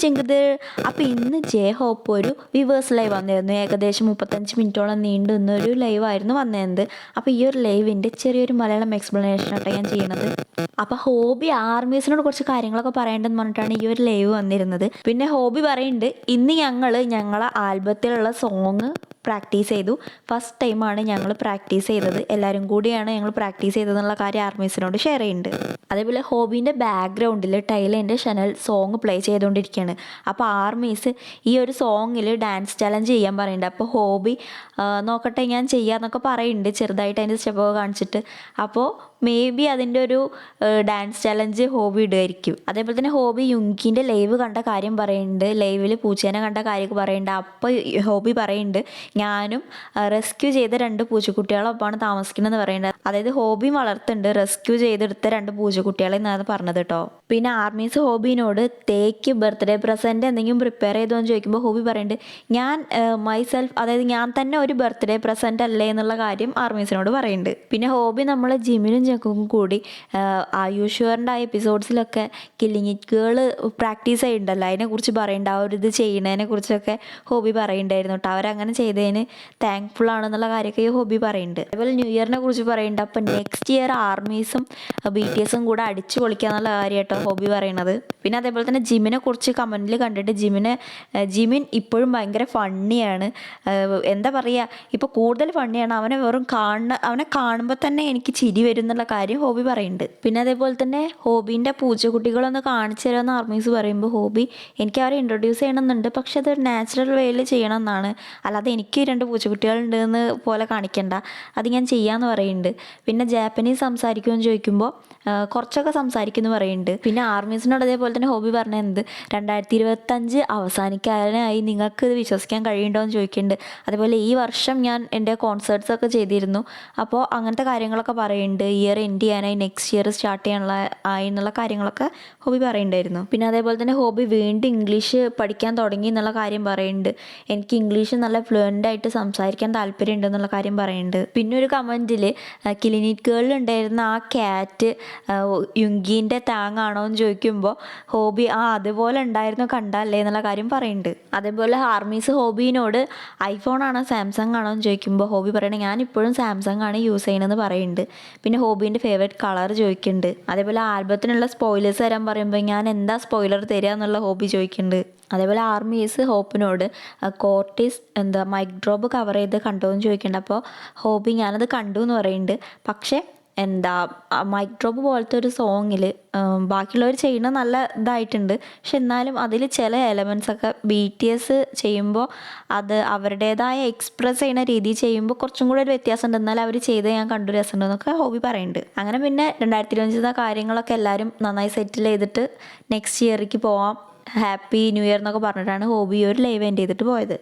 ചെങ്കുത്. അപ്പോൾ ഇന്ന് J hope ഒരു വിവേഴ്സ് ലൈവ് വന്നിരുന്നു. ഏകദേശം 35 മിനിറ്റോളം നീണ്ടു നിന്നൊരു ലൈവായിരുന്നു വന്നിരുന്നത്. അപ്പോൾ ഈ ഒരു ലൈവിൻ്റെ ചെറിയൊരു മലയാളം എക്സ്പ്ലനേഷൻ ആട്ടോ ഞാൻ ചെയ്യണത്. അപ്പോൾ ഹോബി ആർമീസിനോട് കുറച്ച് കാര്യങ്ങളൊക്കെ പറയേണ്ടതെന്ന് പറഞ്ഞിട്ടാണ് ഈ ഒരു ലൈവ് വന്നിരുന്നത്. പിന്നെ ഹോബി പറയുന്നുണ്ട്, ഇന്ന് ഞങ്ങളെ ആൽബത്തിലുള്ള സോങ് പ്രാക്ടീസ് ചെയ്തു. ഫസ്റ്റ് ടൈമാണ് ഞങ്ങൾ പ്രാക്ടീസ് ചെയ്തത്, എല്ലാവരും കൂടിയാണ് ഞങ്ങൾ പ്രാക്ടീസ് ചെയ്തതെന്നുള്ള കാര്യം ആർമീസിനോട് ഷെയർ ചെയ്യുന്നുണ്ട്. അതേപോലെ ഹോബീൻ്റെ ബാക്ക്ഗ്രൗണ്ടിൽ ടൈലൻ്റെ ഷനൽ സോങ് പ്ലേ ചെയ്തുകൊണ്ടിരിക്കുകയാണ്. അപ്പോൾ ആർമീസ് ഈ ഒരു സോങ്ങിൽ ഡാൻസ് ചലഞ്ച് ചെയ്യാൻ പറയുന്നുണ്ട്. അപ്പോൾ ഹോബി നോക്കട്ടെ ഞാൻ ചെയ്യാമെന്നൊക്കെ പറയുന്നുണ്ട്, ചെറുതായിട്ട് അതിൻ്റെ സ്റ്റെപ്പൊക്കെ കാണിച്ചിട്ട്. അപ്പോൾ മേ ബി അതിൻ്റെ ഒരു ഡാൻസ് ചലഞ്ച് ഹോബി ഇടുമായിരിക്കും. അതേപോലെ തന്നെ ഹോബി യുങ്കിൻ്റെ ലൈവ് കണ്ട കാര്യം പറയുന്നുണ്ട്, ലൈവിൽ പൂച്ചേനെ കണ്ട കാര്യമൊക്കെ പറയുന്നുണ്ട്. അപ്പോൾ ഹോബി പറയുന്നുണ്ട്, ഞാനും റെസ്ക്യൂ ചെയ്ത 2 പൂച്ചക്കുട്ടികളൊപ്പമാണ് താമസിക്കുന്നതെന്ന് പറയുന്നത്. അതായത് ഹോബി വളർത്തുന്നുണ്ട് റെസ്ക്യൂ ചെയ്തെടുത്ത 2 പൂച്ചക്കുട്ടികളെ എന്നാണ് പറഞ്ഞത് കേട്ടോ. പിന്നെ ആർമീസ് ഹോബിനോട് തേക്ക് ബർത്ത്ഡേ പ്രസൻറ്റ് എന്തെങ്കിലും പ്രിപ്പയർ ചെയ്തോന്ന് ചോദിക്കുമ്പോൾ ഹോബി പറയുന്നുണ്ട്, ഞാൻ മൈസെൽഫ്, അതായത് ഞാൻ തന്നെ ഒരു ബർത്ത്ഡേ പ്രസൻറ്റ് അല്ലേ എന്നുള്ള കാര്യം ആർമീസിനോട് പറയുന്നുണ്ട്. പിന്നെ ഹോബി നമ്മൾ ജിമിനും ജക്കും കൂടി ആയുഷ്വറിൻ്റെ ആ എപ്പിസോഡ്സിലൊക്കെ കില്ലിങ് ഇറ്റ് ഗേൾ പ്രാക്ടീസ് ചെയ്യുന്നുണ്ടല്ലോ, അതിനെക്കുറിച്ച് പറയുന്നുണ്ട്. ആ ഒരു ഇത് ചെയ്യുന്നതിനെ കുറിച്ചൊക്കെ ഹോബി പറയുന്നുണ്ടായിരുന്നു കേട്ടോ. അവരങ്ങനെ ചെയ്തതിന് താങ്ക്ഫുൾ ആണെന്നുള്ള കാര്യമൊക്കെ ഈ ഹോബി പറയുന്നുണ്ട്. അതുപോലെ ന്യൂ ഇയറിനെ കുറിച്ച് പറയുന്നുണ്ട്. അപ്പം നെക്സ്റ്റ് ഇയർ ആർമീസും BTSും കൂടെ അടിച്ചു പൊളിക്കുക എന്നുള്ള കാര്യം കേട്ടോ ഹോബി പറയണത്. പിന്നെ അതേപോലെ തന്നെ ജിമിനെ കുറിച്ച് കമൻറ്റിൽ കണ്ടിട്ട് ജിമിൻ ഇപ്പോഴും ഭയങ്കര ഫണ്ണിയാണ്. എന്താ പറയുക, ഇപ്പോൾ കൂടുതൽ ഫണ്ണിയാണ്. അവനെ കാണുമ്പോൾ തന്നെ എനിക്ക് ചിരി വരും എന്നുള്ള കാര്യം ഹോബി പറയുന്നുണ്ട്. പിന്നെ അതേപോലെ തന്നെ ഹോബീൻ്റെ പൂച്ചക്കുട്ടികളൊന്ന് കാണിച്ചു തരുമെന്ന് ആർമീസ് പറയുമ്പോൾ ഹോബി, എനിക്ക് അവരെ ഇൻട്രൊഡ്യൂസ് ചെയ്യണമെന്നുണ്ട്, പക്ഷെ അതൊരു നാച്ചുറൽ വേയിൽ ചെയ്യണം എന്നാണ്, അല്ലാതെ എനിക്ക് 2 പൂച്ചക്കുട്ടികളുണ്ട് എന്ന് പോലെ കാണിക്കണ്ട, അത് ഞാൻ ചെയ്യാമെന്ന് പറയുന്നുണ്ട്. പിന്നെ ജാപ്പനീസ് സംസാരിക്കുമെന്ന് ചോദിക്കുമ്പോൾ കുറച്ചൊക്കെ സംസാരിക്കുമെന്ന് പറയുന്നുണ്ട്. പിന്നെ ആർമീസിനോട് അതേപോലെ തന്നെ ഹോബി പറഞ്ഞത് 2025 അവസാനിക്കാനായി നിങ്ങൾക്ക് ഇത് വിശ്വസിക്കാൻ കഴിയുന്നുണ്ടോ എന്ന് ചോദിക്കുന്നുണ്ട്. അതേപോലെ ഈ വർഷം ഞാൻ എൻ്റെ കോൺസേർട്സ് ഒക്കെ ചെയ്തിരുന്നു, അപ്പോൾ അങ്ങനത്തെ കാര്യങ്ങളൊക്കെ പറയുന്നുണ്ട്. ഇയർ എൻഡ് ചെയ്യാനായി, നെക്സ്റ്റ് ഇയർ സ്റ്റാർട്ട് ചെയ്യാനുള്ള കാര്യങ്ങളൊക്കെ ഹോബി പറയുന്നുണ്ടായിരുന്നു. പിന്നെ അതേപോലെ തന്നെ ഹോബി വീണ്ടും ഇംഗ്ലീഷ് പഠിക്കാൻ തുടങ്ങി എന്നുള്ള കാര്യം പറയുന്നുണ്ട്. എനിക്ക് ഇംഗ്ലീഷ് നല്ല ഫ്ലുവൻ്റ് ആയിട്ട് സംസാരിക്കാൻ താല്പര്യമുണ്ട് എന്നുള്ള കാര്യം പറയുന്നുണ്ട്. പിന്നെ ഒരു കമൻറ്റിൽ കിലിനിറ്റ് ഗേളിൽ ഉണ്ടായിരുന്ന ആ ക്യാറ്റ് യുങ്കീൻ്റെ താങ്ങാണോ എന്ന് ചോദിക്കുമ്പോൾ ഹോബി അതുപോലെ ഉണ്ടായിരുന്നു കണ്ടല്ലേ എന്നുള്ള കാര്യം പറയുന്നുണ്ട്. അതേപോലെ ആർമീസ് ഹോബീനോട് ഐഫോൺ ആണോ സാംസങ് ആണോ എന്ന് ചോദിക്കുമ്പോൾ ഹോബി പറയണേ ഞാൻ ഇപ്പോഴും സാംസങ് ആണ് യൂസ് ചെയ്യണമെന്ന് പറയുന്നുണ്ട്. പിന്നെ ഹോബീൻ്റെ ഫേവറേറ്റ് കളർ ചോദിക്കുന്നുണ്ട്. അതേപോലെ ആൽബത്തിനുള്ള സ്പോയിലേഴ്സ് തരാൻ പറയുമ്പോൾ ഞാൻ എന്താ സ്പോയിലർ തരിക എന്നുള്ള ഹോബി ചോദിക്കുന്നുണ്ട്. അതേപോലെ armies ഹോപ്പിനോട് Curtis mic drop cover ചെയ്ത് കണ്ടോ എന്ന് ചോദിക്കുന്നുണ്ട്. അപ്പോൾ ഹോബി ഞാനത് കണ്ടു എന്ന് പറയുന്നുണ്ട്. പക്ഷേ മൈക്ക് ഡ്രോപ്പ് പോലത്തെ ഒരു സോങ്ങിൽ ബാക്കിയുള്ളവർ ചെയ്യുന്നത് നല്ല ഇതായിട്ടുണ്ട്, പക്ഷെ എന്നാലും അതിൽ ചില എലമെൻസൊക്കെ BTS ചെയ്യുമ്പോൾ അത് അവരുടേതായ എക്സ്പ്രസ് ചെയ്യുന്ന രീതി ചെയ്യുമ്പോൾ കുറച്ചും കൂടെ ഒരു വ്യത്യാസമുണ്ട്, എന്നാൽ അവർ ചെയ്ത് ഞാൻ കണ്ടു രസമുണ്ടെന്നൊക്കെ ഹോബി പറയുന്നുണ്ട്. അങ്ങനെ പിന്നെ 2025 കാര്യങ്ങളൊക്കെ എല്ലാവരും നന്നായി സെറ്റിൽ ചെയ്തിട്ട് നെക്സ്റ്റ് ഇയറിലേക്ക് പോവാം, ഹാപ്പി ന്യൂ ഇയർ എന്നൊക്കെ പറഞ്ഞിട്ടാണ് ഹോബി ഒരു ലൈവ് എൻഡ് ചെയ്തിട്ട് പോയത്.